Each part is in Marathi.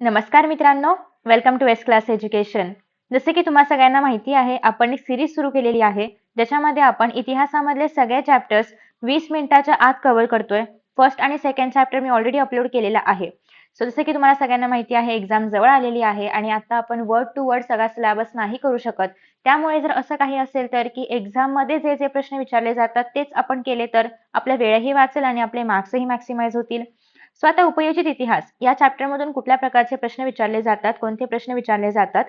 नमस्कार मित्रांनो, welcome to S class education. जसे की तुम्हा सगळ्यांना माहिती आहे, आपण एक सीरीज सुरू केलेली आहे, ज्याच्यामध्ये आपण इतिहासामधले सगळे चॅप्टर्स 20 मिनिटाच्या आत कव्हर करतोय. फर्स्ट आणि सेकंड चॅप्टर मी ऑलरेडी अपलोड केलेला आहे. सो जसे की तुम्हाला सगळ्यांना माहिती आहे, एक्झाम जवळ आलेली आहे आणि आता आपण वर्ड टू वर्ड सगळा सिलेबस नाही करू शकत. त्यामुळे जर असं काही असेल तर की एक्झाममध्ये जे जे प्रश्न विचारले जातात तेच आपण केले तर आपला वेळही वाचेल आणि आपले मार्क्सही मॅक्सिमाइज होतील. सो आता उपयोजित इतिहास या चॅप्टर मधून कुठल्या प्रकारचे प्रश्न विचारले जातात, कोणते प्रश्न विचारले जातात?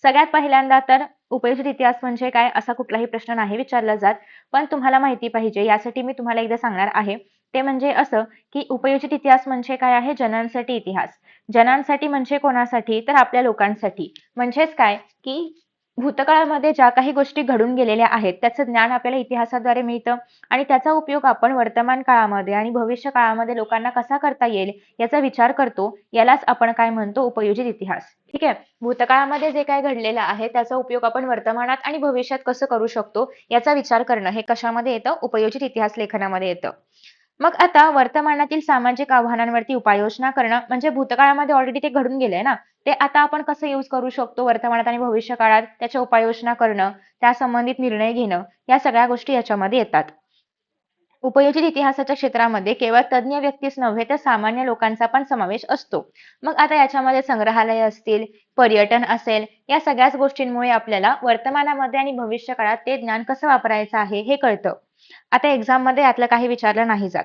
सगळ्यात पहिल्यांदा तर उपयोजित इतिहास म्हणजे काय असा कुठलाही प्रश्न नाही विचारला जात, पण तुम्हाला माहिती पाहिजे यासाठी मी तुम्हाला एकदा सांगणार आहे. ते म्हणजे असं की उपयोजित इतिहास म्हणजे काय आहे? जनांसाठी इतिहास. जनांसाठी म्हणजे कोणासाठी? तर आपल्या लोकांसाठी. म्हणजेच काय की भूतकाळामध्ये ज्या काही गोष्टी घडून गेलेल्या आहेत त्याचं ज्ञान आपल्याला इतिहासाद्वारे मिळतं आणि त्याचा उपयोग आपण वर्तमान काळामध्ये आणि भविष्य काळामध्ये लोकांना कसा करता येईल याचा विचार करतो. यालाच आपण काय म्हणतो? उपयोजित इतिहास. ठीक आहे. भूतकाळामध्ये जे काय घडलेलं आहे त्याचा उपयोग आपण वर्तमानात आणि भविष्यात कसं करू शकतो याचा विचार करणं हे कशामध्ये येतं? उपयोजित इतिहास लेखनामध्ये येतं. मग आता वर्तमानातील सामाजिक आव्हानांवरती उपाययोजना करणं म्हणजे भूतकाळामध्ये ऑलरेडी ते घडून गेलंय ना, ते आता आपण कसं यूज करू शकतो वर्तमानात आणि भविष्य काळात त्याच्या उपाययोजना करणं, त्या संबंधित निर्णय घेणं, या सगळ्या गोष्टी याच्यामध्ये येतात. उपयोजित इतिहासाच्या क्षेत्रामध्ये केवळ तज्ञ व्यक्तीच नव्हे तर सामान्य लोकांचा पण समावेश असतो. मग आता याच्यामध्ये संग्रहालय असतील, पर्यटन असेल, या सगळ्याच गोष्टींमुळे आपल्याला वर्तमानामध्ये आणि भविष्य काळात ते ज्ञान कसं वापरायचं आहे हे कळतं. आता एक्झाम मध्ये यातलं काही विचारलं नाही जात.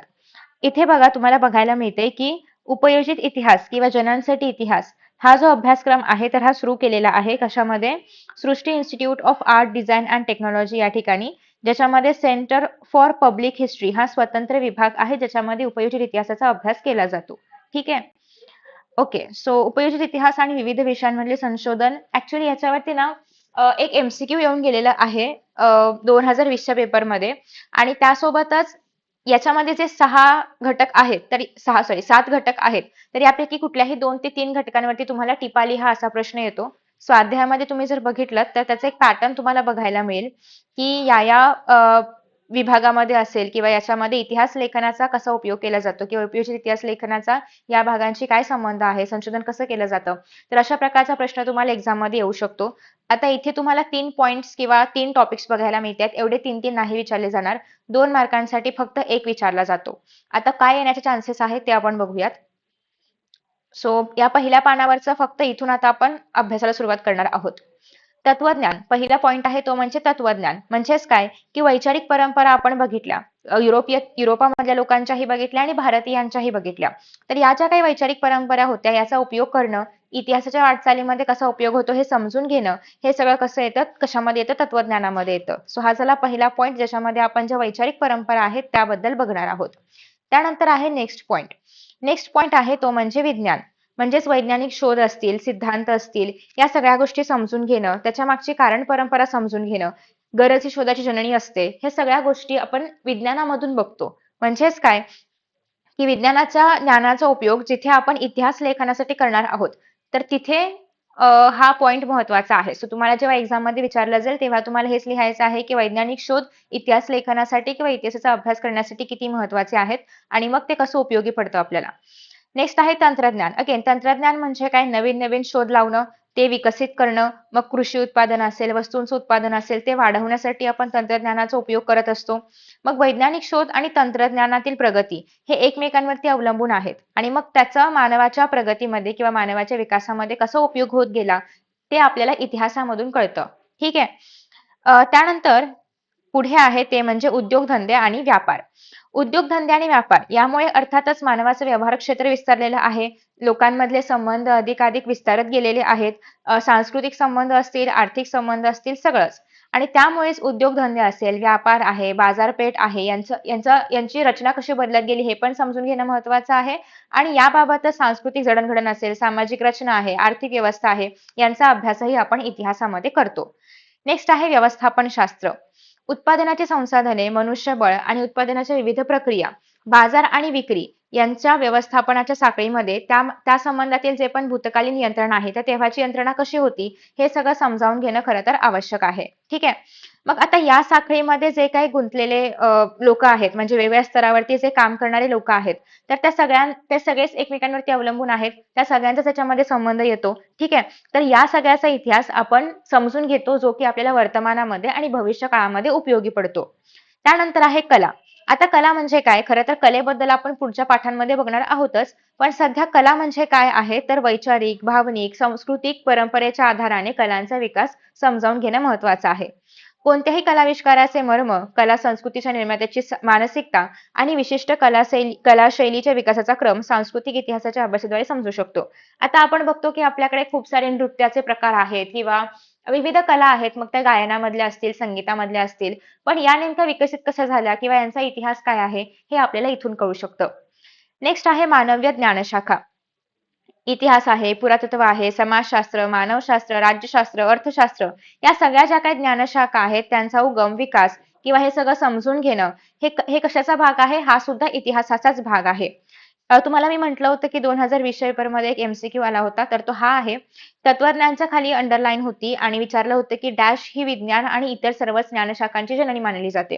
इथे बघा तुम्हाला बघायला मिळते की उपयोजित इतिहास किंवा जनांसाठी इतिहास हा जो अभ्यासक्रम आहे तर हा सुरू केलेला आहे कशामध्ये? Srishti institute of art design and technology या ठिकाणी, ज्याच्यामध्ये सेंटर फॉर पब्लिक हिस्ट्री हा स्वतंत्र विभाग आहे ज्याच्यामध्ये उपयोजित इतिहासाचा अभ्यास केला जातो. ठीक आहे. ओके. सो उपयोजित इतिहास आणि विविध विषयांमधले संशोधन ऍक्च्युली याच्यावरती ना एक एमसीक्यू येऊन गेलेला आहे 2020च्या पेपरमध्ये आणि त्यासोबतच याच्यामध्ये जे 6 घटक आहेत तरी 7 घटक आहेत तर यापैकी कुठल्याही 2 ते 3 घटकांवरती तुम्हाला टिपा लिहा असा प्रश्न येतो. स्वाध्यायामध्ये तुम्ही जर बघितलं तर त्याचा एक पॅटर्न तुम्हाला बघायला मिळेल की या विभागामध्ये असेल किंवा याच्यामध्ये इतिहास लेखनाचा कसा उपयोग केला जातो किंवा उपयोजित इतिहास लेखनाचा या भागांशी काय संबंध आहे, संशोधन कसं केलं जातं, तर अशा प्रकारचा प्रश्न तुम्हाला एक्झाम मध्ये येऊ शकतो. आता इथे तुम्हाला 3 पॉइंट्स किंवा 3 टॉपिक्स बघायला मिळतात. एवढे 3 नाही विचारले जाणार. 2 मार्कांसाठी फक्त 1 विचारला जातो. आता काय येण्याचे चान्सेस आहेत ते आपण बघूयात. सो या पहिल्या पानावरचं फक्त इथून आता आपण अभ्यासाला सुरुवात करणार आहोत. तत्वज्ञान पहिला पॉइंट आहे तो म्हणजे तत्वज्ञान. म्हणजेच काय की वैचारिक परंपरा आपण बघितल्या. युरोपामधल्या लोकांच्याही बघितल्या आणि भारतीयांच्याही बघितल्या. तर या ज्या काही वैचारिक परंपरा होत्या याचा उपयोग करणं, इतिहासाच्या वाटचालीमध्ये कसा उपयोग होतो हे समजून घेणं, हे सगळं कसं येतं? कशामध्ये येतं? तत्वज्ञानामध्ये येतं. सो हा झाला पहिला पॉइंट ज्याच्यामध्ये आपण ज्या वैचारिक परंपरा आहेत त्याबद्दल बघणार आहोत. त्यानंतर आहे नेक्स्ट पॉइंट. नेक्स्ट पॉइंट आहे तो म्हणजे विज्ञान. म्हणजेच वैज्ञानिक शोध असतील, सिद्धांत असतील, या सगळ्या गोष्टी समजून घेणं, त्याच्या मागची कारण परंपरा समजून घेणं, गरज ही शोधाची जननी असते, हे सगळ्या गोष्टी आपण विज्ञानामधून बघतो. म्हणजेच काय की विज्ञानाच्या ज्ञानाचा उपयोग जिथे आपण इतिहास लेखनासाठी करणार आहोत, तर तिथे हा पॉइंट महत्वाचा आहे. सो तुम्हाला जेव्हा एक्झाम मध्ये विचारलं जाईल तेव्हा तुम्हाला हेच लिहायचं आहे की वैज्ञानिक शोध इतिहास लेखनासाठी किंवा इतिहासाचा अभ्यास करण्यासाठी किती महत्वाचे आहेत आणि मग ते कसं उपयोगी पडतं आपल्याला. नेक्स्ट आहे तंत्रज्ञान. अगेन तंत्रज्ञान म्हणजे काय? नवीन नवीन शोध लावणं, ते विकसित करणं, मग कृषी उत्पादन असेल, वस्तूंचं उत्पादन असेल, ते वाढवण्यासाठी आपण तंत्रज्ञानाचा उपयोग करत असतो. मग वैज्ञानिक शोध आणि तंत्रज्ञानातील प्रगती हे एकमेकांवरती अवलंबून आहेत आणि मग त्याचा मानवाच्या प्रगतीमध्ये किंवा मानवाच्या विकासामध्ये कसा उपयोग होत गेला ते आपल्याला इतिहासामधून कळतं. ठीक आहे. त्यानंतर पुढे आहे ते म्हणजे उद्योगधंदे आणि व्यापार. उद्योगधंदे आणि व्यापार यामुळे अर्थातच मानवाचं व्यवहार क्षेत्र विस्तारलेलं आहे. लोकांमधले संबंध अधिकाधिक विस्तारत गेलेले आहेत. सांस्कृतिक संबंध असतील, आर्थिक संबंध असतील, सगळंच. आणि त्यामुळेच उद्योगधंदे असेल, व्यापार आहे, बाजारपेठ आहे, यांची रचना कशी बदलत गेली हे पण समजून घेणं महत्वाचं आहे. आणि याबाबतच सांस्कृतिक जडणघडण असेल, सामाजिक रचना आहे, आर्थिक व्यवस्था आहे, यांचा अभ्यासही आपण इतिहासामध्ये करतो. नेक्स्ट आहे व्यवस्थापन शास्त्र. उत्पादनाची संसाधने, मनुष्यबळ आणि उत्पादनाच्या विविध प्रक्रिया. बाजार आणि विक्री यांच्या व्यवस्थापनाच्या साखळीमध्ये त्या संबंधातील जे पण भूतकालीन यंत्रणा आहे तर तेव्हाची यंत्रणा कशी होती हे सगळं समजावून घेणं खरं तर आवश्यक आहे. ठीक आहे. मग आता या साखळीमध्ये जे काही गुंतलेले लोक आहेत म्हणजे वेगवेगळ्या स्तरावरती जे काम करणारे लोक आहेत तर ते सगळेच एकमेकांवरती अवलंबून आहेत. त्या सगळ्यांचा त्याच्यामध्ये संबंध येतो. ठीक आहे. तर या सगळ्याचा इतिहास आपण समजून घेतो जो की आपल्याला वर्तमानामध्ये आणि भविष्य काळामध्ये उपयोगी पडतो. त्यानंतर आहे कला. आता कला म्हणजे काय? खरं तर कलेबद्दल आपण पुढच्या पाठांमध्ये बघणार आहोतच. पण सध्या कला म्हणजे काय आहे? तर वैचारिक, भावनिक, सांस्कृतिक परंपरेच्या आधाराने कलांचा विकास समजावून घेणं महत्त्वाचं आहे. कोणत्याही कलाविष्काराचे मर्म, कला संस्कृतीच्या निर्मात्याची मानसिकता आणि विशिष्ट कलाशैलीच्या विकासाचा क्रम सांस्कृतिक इतिहासाच्या अभ्यासाद्वारे समजू शकतो. आता आपण बघतो की आपल्याकडे खूप सारे नृत्याचे प्रकार आहेत किंवा विविध कला आहेत. मग त्या गायनामधल्या असतील, संगीतामधल्या असतील. पण या नेमक्या विकसित कशा झाल्या किंवा यांचा इतिहास काय आहे हे आपल्याला इथून कळू शकतं. नेक्स्ट आहे मानवीय ज्ञानशाखा. इतिहास आहे, पुरातत्व आहे, समाजशास्त्र, मानवशास्त्र, राज्यशास्त्र, अर्थशास्त्र या सगळ्या ज्या काही ज्ञानशाखा आहेत त्यांचा उगम, विकास किंवा हे सगळं समजून घेणं हे कशाचा भाग आहे? हा सुद्धा इतिहासाचाच भाग आहे. तुम्हाला मी म्हटलं होतं की 2020 पेपरमध्ये एक MCQ आला होता तर तो हा आहे. तत्वज्ञानच्या खाली अंडरलाईन होती आणि विचारलं होतं की डॅश ही विज्ञान आणि इतर सर्वच ज्ञानशाखांची जननी मानली जाते.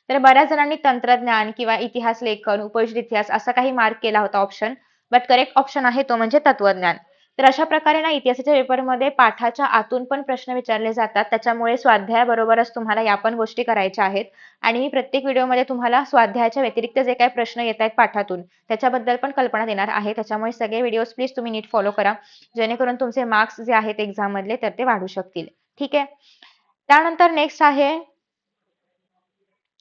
तर बऱ्याच जणांनी तंत्रज्ञान किंवा इतिहास लेखन, उपयोजित इतिहास असा काही मार्क केला होता ऑप्शन. बट करेक्ट ऑप्शन आहे तो म्हणजे तत्वज्ञान. तर अशा प्रकारे ना इतिहासाच्या पेपरमध्ये पाठाच्या आतून पण प्रश्न विचारले जातात. त्याच्यामुळे स्वाध्यायाबरोबरच तुम्हाला या पण गोष्टी करायच्या आहेत. आणि मी प्रत्येक व्हिडिओमध्ये तुम्हाला स्वाध्यायाच्या व्यतिरिक्त जे काही प्रश्न येत आहेत पाठातून त्याच्याबद्दल पण कल्पना देणार आहे. त्याच्यामुळे सगळे व्हिडिओज प्लीज तुम्ही नीट फॉलो करा. जेणेकरून तुमचे मार्क्स जे आहेत एक्झाम मधले तर ते वाढू शकतील. ठीक आहे. त्यानंतर नेक्स्ट आहे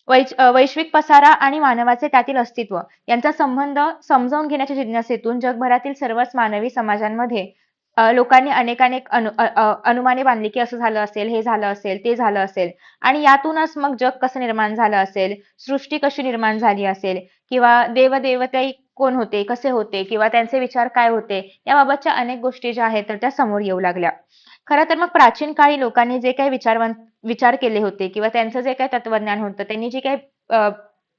वैश्विक पसारा आणि मानवाचे त्यातील अस्तित्व यांचा संबंध समजावून घेण्याच्या जिज्ञासेतून जगभरातील सर्वच मानवी समाजांमध्ये लोकांनी अनेकानेक अनुमाने बांधली की असं झालं असेल, हे झालं असेल, ते झालं असेल आणि यातूनच मग जग कसं निर्माण झालं असेल, सृष्टी कशी निर्माण झाली असेल किंवा देवदेवताई कोण होते, कसे होते किंवा त्यांचे विचार काय होते याबाबतच्या अनेक गोष्टी ज्या आहेत तर त्या समोर येऊ लागल्या. खरं तर मग प्राचीन काळी लोकांनी जे काही विचार केले होते किंवा त्यांचं जे काही तत्वज्ञान होतं त्यांनी जे काही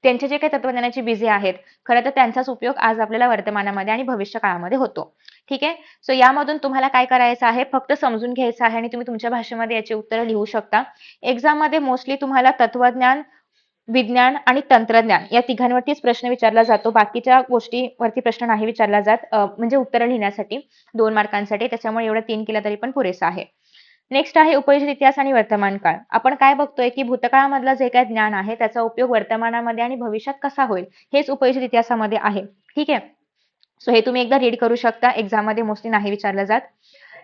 त्यांचे जे काही तत्वज्ञानाची बीजे आहेत खरं तर त्यांचाच उपयोग आज आपल्याला वर्तमानामध्ये आणि भविष्य काळामध्ये होतो. ठीक आहे. सो यामधून तुम्हाला काय करायचं आहे फक्त समजून घ्यायचं आहे आणि तुम्ही तुमच्या भाषेमध्ये याची उत्तरं लिहू शकता. एक्झाम मध्ये मोस्टली तुम्हाला तत्वज्ञान, विज्ञान आणि तंत्रज्ञान या तिघांवरतीच प्रश्न विचारला जातो. बाकीच्या गोष्टीवरती प्रश्न नाही विचारला जात म्हणजे उत्तरं लिहिण्यासाठी 2 मार्कांसाठी. त्याच्यामुळे एवढं 3 केलं तरी पण पुरेसं आहे. नेक्स्ट आहे उपयोजित इतिहास आणि वर्तमान काळ. आपण काय बघतोय की भूतकाळामधलं जे काही ज्ञान आहे त्याचा उपयोग वर्तमानामध्ये आणि भविष्यात कसा होईल हेच उपयोजित इतिहासामध्ये आहे. ठीक आहे. सो हे तुम्ही एकदा रीड करू शकता. एक्झाम मध्ये मोस्टली नाही विचारलं जात.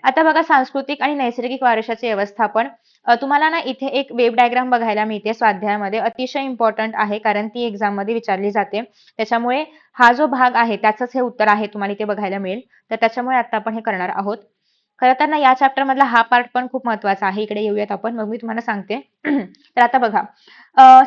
आता बघा सांस्कृतिक आणि नैसर्गिक वारशाचे व्यवस्थापन. तुम्हाला ना इथे एक वेब डायग्राम बघायला मिळते स्वाध्यायामध्ये. अतिशय इम्पॉर्टंट आहे कारण ती एक्झाम मध्ये विचारली जाते. त्याच्यामुळे हा जो भाग आहे त्याचंच हे उत्तर आहे तुम्हाला इथे बघायला मिळेल. तर त्याच्यामुळे आता आपण हे करणार आहोत. खरं तर ना या चॅप्टर मधला हा पार्ट पण खूप महत्वाचा आहे. इकडे येऊयात आपण. मग मी तुम्हाला सांगते. तर आता बघा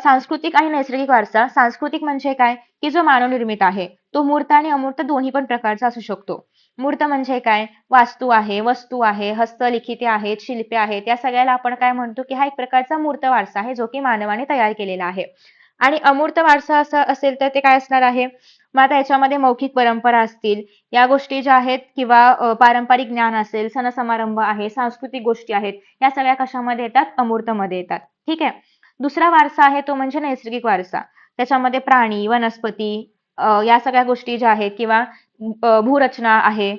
सांस्कृतिक आणि नैसर्गिक वारसा. सांस्कृतिक म्हणजे काय की जो मानवनिर्मित आहे. तो मूर्त आणि अमूर्त दोन्ही पण प्रकारचा असू शकतो. मूर्त म्हणजे काय? वास्तू आहे, वस्तू आहे, हस्तलिखिते आहेत, शिल्पे आहेत. या सगळ्याला आपण काय म्हणतो की हा एक प्रकारचा मूर्त वारसा आहे जो की मानवाने तयार केलेला आहे. आणि अमूर्त वारसा असा असेल तर ते काय असणार आहे? मग आता याच्यामध्ये मौखिक परंपरा असतील, या गोष्टी ज्या आहेत किंवा पारंपरिक ज्ञान असेल, सण-समारंभ आहे, सांस्कृतिक गोष्टी आहेत, या सगळ्या कशामध्ये येतात? अमूर्तमध्ये येतात. ठीक आहे. दुसरा वारसा आहे तो म्हणजे नैसर्गिक वारसा. त्याच्यामध्ये प्राणी, वनस्पती या सगळ्या गोष्टी ज्या आहेत किंवा भूरचना आहे,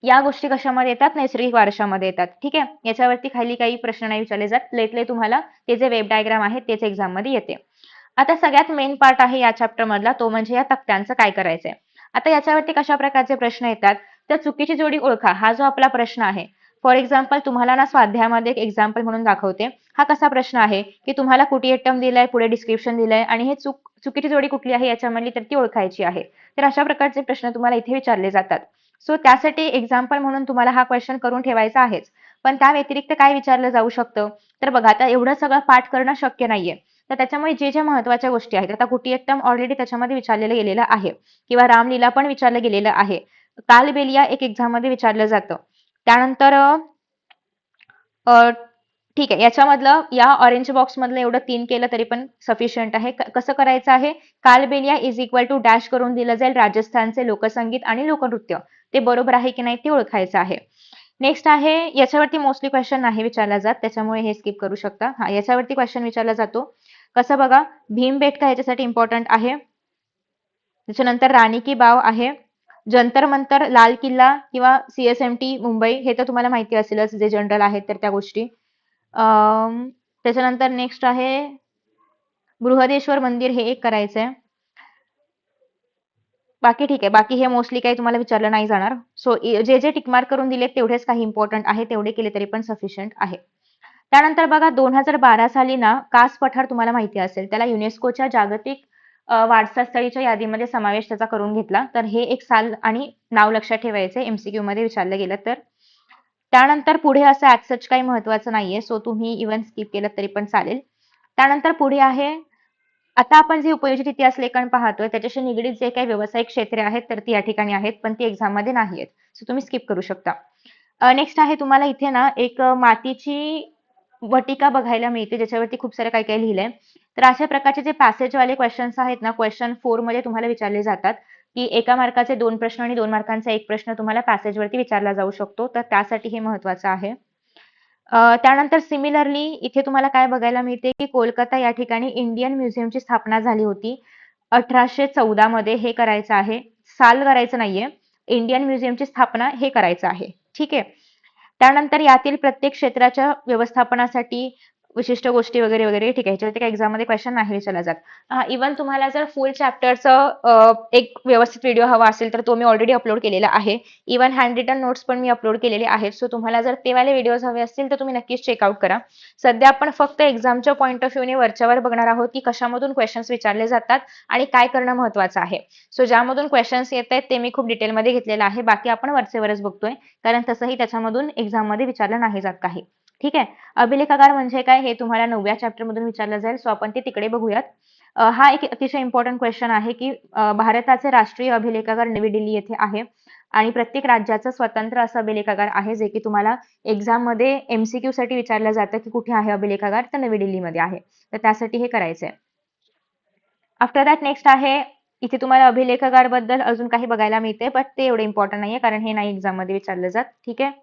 या गोष्टी कशामध्ये येतात? नैसर्गिक वारशामध्ये येतात. ठीक आहे. याच्यावरती खाली काही प्रश्न नाही विचारले जात. लय तुम्हाला ते जे वेब डायग्राम आहे तेच एक्झाम मध्ये येते. आता सगळ्यात मेन पार्ट आहे या चॅप्टर मधला तो म्हणजे या तक्त्यांचं काय करायचंय. आता याच्यावरती कशा प्रकारचे प्रश्न येतात तर चुकीची जोडी ओळखा हा जो आपला प्रश्न आहे. फॉर एक्झाम्पल तुम्हाला ना स्वाध्यायामध्ये एक एक्झाम्पल म्हणून दाखवते. हा कसा प्रश्न आहे की तुम्हाला कुटियट्टम दिलंय, पुढे डिस्क्रिप्शन दिलंय आणि हे चुकीची जोडी कुठली आहे याच्यामधली तर ती ओळखायची आहे. तर अशा प्रकारचे प्रश्न तुम्हाला इथे विचारले जातात. सो त्यासाठी एक्झाम्पल म्हणून तुम्हाला हा क्वेश्चन करून ठेवायचा आहेच. पण त्या व्यतिरिक्त काय विचारलं जाऊ शकतं तर बघा आता एवढं सगळं पाठ करणं शक्य नाहीये. तर त्याच्यामुळे जे महत्त्वाच्या गोष्टी आहेत आता कुटियट्टम ऑलरेडी त्याच्यामध्ये विचारलेलं गेलेलं आहे किंवा रामलीला पण विचारलं गेलेलं आहे. कालबेलिया एक एक्झाम मध्ये विचारलं जातं. त्यानंतर ठीक आहे. याच्यामधलं या ऑरेंज बॉक्स मधलं एवढं 3 केलं तरी पण सफिशियंट आहे. कसं करायचं आहे? Kalbelia is equal to dash करून दिलं जाईल राजस्थानचे लोकसंगीत आणि लोकनृत्य. ते बरोबर आहे की नाही ते ओळखायचं आहे. नेक्स्ट आहे याच्यावरती मोस्टली क्वेश्चन नाही विचारला जात त्याच्यामुळे हे स्किप करू शकता. हा याच्यावरती क्वेश्चन विचारला जातो. कसं बघा भीमबेटका ह्याच्यासाठी इम्पॉर्टंट आहे. त्याच्यानंतर राणी की बाव आहे. जंतर मंतर, लाल किल्ला किंवा सीएसएमटी मुंबई हे तर तुम्हाला माहिती असेलच जे जनरल आहेत तर त्या गोष्टी. त्याच्यानंतर नेक्स्ट आहे बृहदेश्वर मंदिर हे एक करायचंय. बाकी ठीक आहे. बाकी हे मोस्टली काही तुम्हाला विचारलं नाही जाणार. सो जे जे टिकमार्क करून दिलेत तेवढेच काही इम्पॉर्टंट आहे तेवढे केले तरी पण सफिशियंट आहे. त्यानंतर बघा 2012 साली ना कास पठार तुम्हाला माहिती असेल त्याला युनेस्कोच्या जागतिक वारसा स्थळीच्या यादीमध्ये समावेश त्याचा करून घेतला. तर हे एक साल आणि नाव लक्षात ठेवायचे एमसीक्यू मध्ये विचारलं गेलं तर. त्यानंतर पुढे असं ऍज सच काही महत्वाचं नाहीये. सो तुम्ही इव्हन स्किप केलं तरी पण चालेल. त्यानंतर पुढे आहे आता आपण जे उपयोजित इतिहास लेखन पाहतोय त्याच्याशी निगडीत जे काही व्यावसायिक क्षेत्रे आहेत तर ती या ठिकाणी आहेत पण ती एक्झाम मध्ये नाही आहेत. सो तुम्ही स्किप करू शकता. नेक्स्ट आहे तुम्हाला इथे ना एक मातीची वटिका बघायला मिळते ज्याच्यावरती खूप सारं काही काही लिहिलंय. तर अशा प्रकारचे जे पॅसेजवाले क्वेश्चन्स आहेत ना क्वेश्चन 4 मध्ये तुम्हाला विचारले जातात की एका मार्काचे 2 प्रश्न आणि 2 मार्कांचा एक प्रश्न तुम्हाला पॅसेजवरती विचारला जाऊ शकतो. तर त्यासाठी हे महत्वाचं आहे. त्यानंतर सिमिलरली इथे तुम्हाला काय बघायला मिळते की कोलकाता या ठिकाणी इंडियन म्युझियमची स्थापना झाली होती 1814 मध्ये. हे करायचं आहे. साल करायचं नाहीये. इंडियन म्युझियमची स्थापना हे करायचं आहे. ठीक आहे. त्यानंतर यातील प्रत्येक क्षेत्राच्या व्यवस्थापनासाठी विशिष्ट गोष्टी वगैरे वगैरे ठीक आहे. ह्याच्यावरती काही एक्झाममध्ये क्वेश्चन नाही विचारला जात. इव्हन तुम्हाला जर फुल चॅप्टरचं एक व्यवस्थित व्हिडिओ हवा असेल तर तो मी ऑलरेडी अपलोड केलेला आहे. इव्हन हँड रिटन नोट्स पण मी अपलोड केलेले आहेत. सो तुम्हाला जर ते वाले व्हिडिओज हवे असतील तर तुम्ही नक्कीच चेकआउट करा. सध्या आपण फक्त एक्झामच्या पॉईंट ऑफ व्ह्यूने वरच्यावर बघणार आहोत की कशामधून क्वेश्चन्स विचारले जातात आणि काय करणं महत्वाचं आहे. सो ज्यामधून क्वेश्चन्स येत आहेत ते मी खूप डिटेलमध्ये घेतलेलं आहे. बाकी आपण वरचेवरच बघतोय कारण तसंही त्याच्यामधून एक्झाम मध्ये विचारलं नाही जात काही. ठीक आहे. अभिलेखागार म्हणजे काय हे तुम्हाला 9व्या चॅप्टर मधून विचारलं जाईल. सो आपण ते तिकडे बघूयात. हा एक अतिशय इम्पॉर्टंट क्वेश्चन आहे की भारताचे राष्ट्रीय अभिलेखागार नवी दिल्ली येथे आहे आणि प्रत्येक राज्याचं स्वतंत्र असं अभिलेखागार आहे जे की तुम्हाला एक्झाम मध्ये एमसीक्यू साठी विचारलं जातं की कुठे आहे अभिलेखागार तर नवी दिल्लीमध्ये आहे. तर त्यासाठी हे करायचंय. आफ्टर दॅट नेक्स्ट आहे इथे तुम्हाला अभिलेखागार बद्दल अजून काही बघायला मिळते बट ते एवढे इम्पॉर्टंट नाहीये कारण हे नाही एक्झाम मध्ये विचारलं जात. ठीक आहे.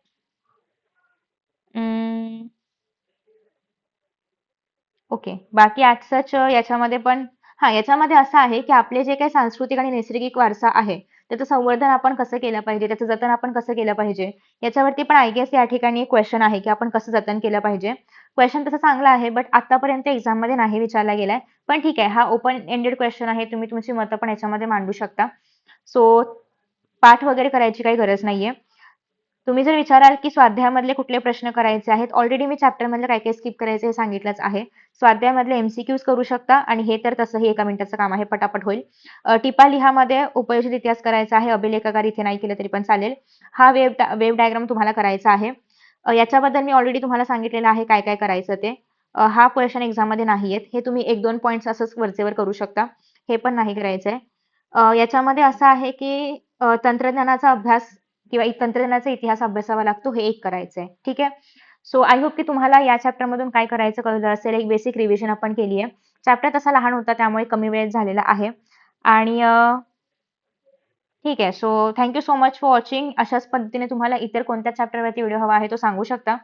ओके. बाकी ॲज सच याच्यामध्ये पण याच्यामध्ये असं आहे की आपले जे काही सांस्कृतिक आणि नैसर्गिक वारसा आहे, त्याचं संवर्धन आपण कसं केलं पाहिजे, त्याचं जतन आपण कसं केलं पाहिजे, याच्यावरती पण आय गेस या ठिकाणी क्वेश्चन आहे की आपण कसं जतन केलं पाहिजे. क्वेश्चन तसं चांगला आहे, बट आतापर्यंत एक्झाममध्ये नाही विचारला गेलाय. पण ठीक आहे, हा ओपन एंडेड क्वेश्चन आहे. तुम्ही तुमची मतं पण याच्यामध्ये मांडू शकता. सो पाठ वगैरे करायची काही गरज नाहीये. तुम्ही जर विचाराल की स्वाध्यायामधले कुठले प्रश्न करायचे आहेत, ऑलरेडी मी चॅप्टर मधलं काय काय स्किप करायचं हे सांगितलंच आहे. स्वाध्यायामधले एमसीक्यूज करू शकता आणि हे तर तसंही 1 मिनिटाचं काम आहे, पटापट होईल. टिपा लिहामध्ये उपयोजित इतिहास करायचा आहे. अभिलेखागार इथे नाही केलं तरी पण चालेल. हा वेव्ह डायग्राम तुम्हाला करायचा आहे. याच्याबद्दल मी ऑलरेडी तुम्हाला सांगितलेलं आहे काय काय करायचं ते. हा क्वेश्चन एक्झाममध्ये नाही येत. हे तुम्ही 1-2 पॉइंट्स असंच वरचेवर करू शकता. हे पण नाही करायचंय. याच्यामध्ये असं आहे की तंत्रज्ञानाचा अभ्यास किंवा तंत्रज्ञानाचा इतिहास अभ्यासावा लागतो हे एक करायचंय. ठीक आहे. सो आय होप की तुम्हाला या चॅप्टर मधून काय करायचं कळलं असेल. एक बेसिक रिव्हिजन आपण केली आहे. चॅप्टर तसा लहान होता त्यामुळे कमी वेळेत झालेला आहे आणि ठीक आहे. So thank you so much for watching. अशाच पद्धतीने तुम्हाला इतर कोणत्या चॅप्टरवरती व्हिडिओ हवा आहे तो सांगू शकता.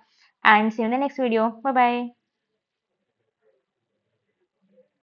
And see you in the next video. Bye bye.